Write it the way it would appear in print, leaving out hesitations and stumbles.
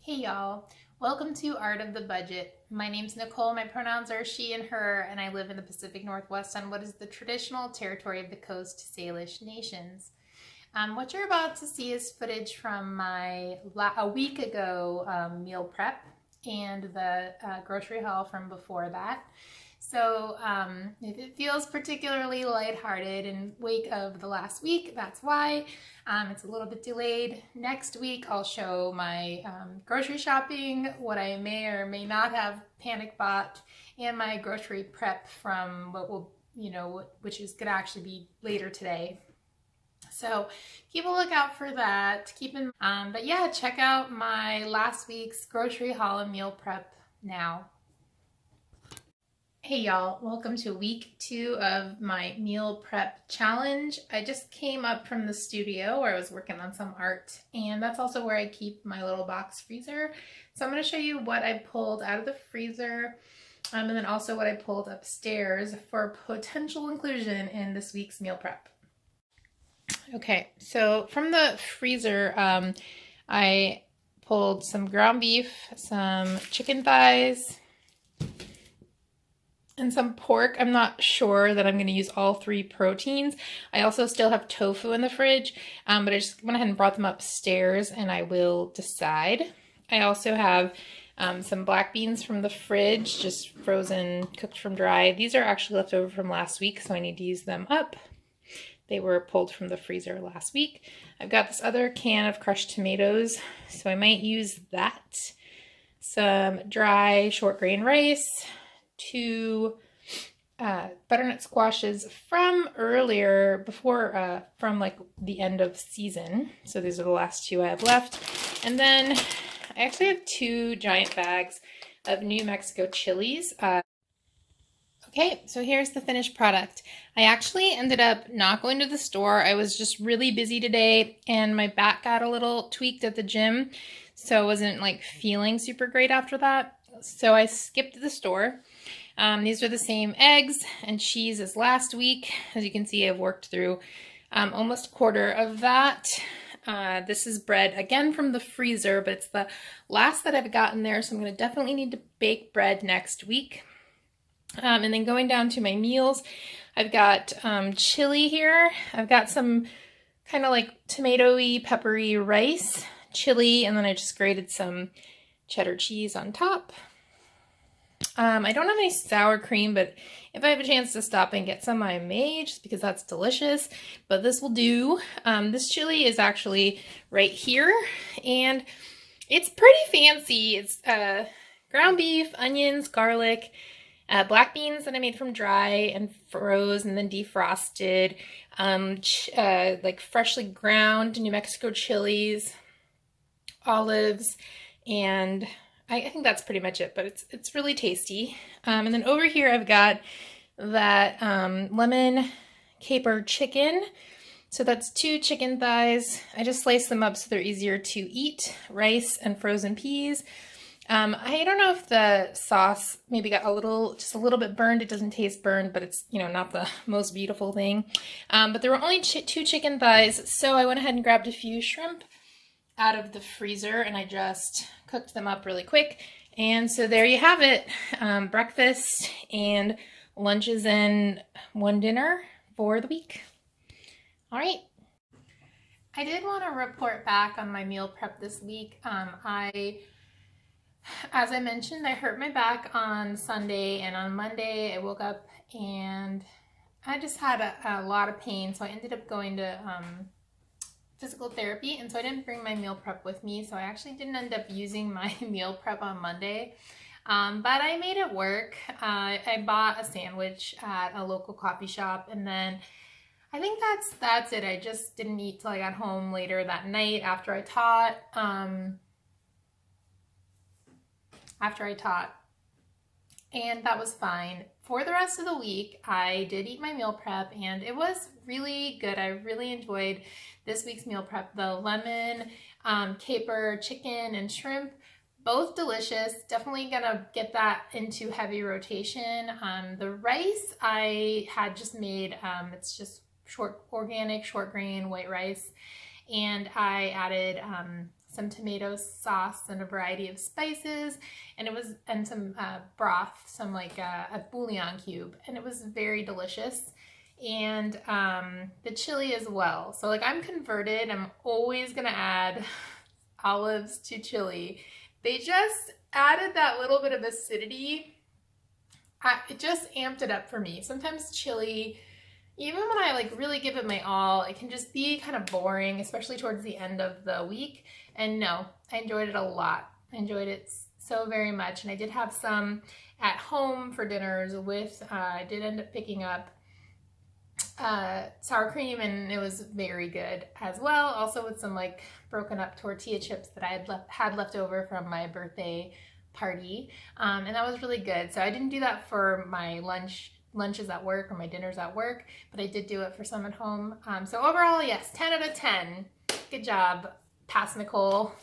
Hey y'all, welcome to Art of the Budget. My name's Nicole, my pronouns are she and her, and I live in the Pacific Northwest on what is the traditional territory of the Coast Salish nations. What you're about to see is footage from my a week ago meal prep and the grocery haul from before that. So if it feels particularly lighthearted in wake of the last week, that's why. It's a little bit delayed. Next week I'll show my grocery shopping, what I may or may not have panic bought, and my grocery prep from what will, which is gonna actually be later today. So keep a lookout for that. But yeah, check out my last week's grocery haul and meal prep now. Hey y'all, welcome to week 2 of my meal prep challenge. I just came up from the studio where I was working on some art, and that's also where I keep my little box freezer. So I'm going to show you what I pulled out of the freezer, and then also what I pulled upstairs for potential inclusion in this week's meal prep. Okay, so from the freezer, I pulled some ground beef, some chicken thighs, and some pork. I'm not sure that I'm going to use all 3 proteins. I also still have tofu in the fridge, but I just went ahead and brought them upstairs and I will decide. I also have some black beans from the fridge, just frozen, cooked from dry. These are actually left over from last week, so I need to use them up. They were pulled from the freezer last week. I've got this other can of crushed tomatoes, so I might use that. Some dry short grain rice, 2 butternut squashes from earlier, from like the end of season. So these are the last 2 I have left. And then I actually have 2 giant bags of New Mexico chilies. Okay, so here's the finished product. I actually ended up not going to the store. I was just really busy today and my back got a little tweaked at the gym, so I wasn't like feeling super great after that. So I skipped the store. These are the same eggs and cheese as last week. As you can see, I've worked through almost a quarter of that. This is bread, again from the freezer, but it's the last that I've gotten there, so I'm going to definitely need to bake bread next week. And then going down to my meals, I've got chili here. I've got some kind of like tomatoey, peppery rice, chili, and then I just grated some cheddar cheese on top. I don't have any sour cream, but if I have a chance to stop and get some, I may, just because that's delicious, but this will do. This chili is actually right here, and it's pretty fancy. It's ground beef, onions, garlic, black beans that I made from dry and froze and then defrosted, like freshly ground New Mexico chilies, olives, and I think that's pretty much it, but it's really tasty. And then over here I've got that lemon caper chicken. So that's 2 chicken thighs. I just sliced them up so they're easier to eat. Rice and frozen peas. I don't know if the sauce maybe got just a little bit burned. It doesn't taste burned, but it's, not the most beautiful thing. But there were only 2 chicken thighs, so I went ahead and grabbed a few shrimp out of the freezer and I just cooked them up really quick. And so there you have it. Breakfast and lunches and 1 dinner for the week. All right. I did want to report back on my meal prep this week. As I mentioned, I hurt my back on Sunday, and on Monday I woke up and I just had a lot of pain, so I ended up going to physical therapy, and so I didn't bring my meal prep with me, so I actually didn't end up using my meal prep on Monday, but I made it work. I bought a sandwich at a local coffee shop, and then I think that's it. I just didn't eat till I got home later that night after I taught. And that was fine. For the rest of the week, I did eat my meal prep, and it was really good. I really enjoyed this week's meal prep. The lemon, caper, chicken, and shrimp, both delicious. Definitely gonna get that into heavy rotation. The rice I had just made, it's just organic, short grain, white rice, and I added some tomato sauce and a variety of spices, and some broth, some like a bouillon cube, and it was very delicious. And the chili as well. So like I'm converted. I'm always gonna add olives to chili. They just added that little bit of acidity. It just amped it up for me. Sometimes chili, even when I like really give it my all, it can just be kind of boring, especially towards the end of the week. And no, I enjoyed it a lot. I enjoyed it so very much. And I did have some at home for dinners with, I did end up picking up sour cream, and it was very good as well. Also with some like broken up tortilla chips that I had left over from my birthday party, and that was really good. So I didn't do that for my lunches at work or my dinners at work, but I did do it for some at home. So overall, yes, 10 out of 10. Good job, Pass Nicole.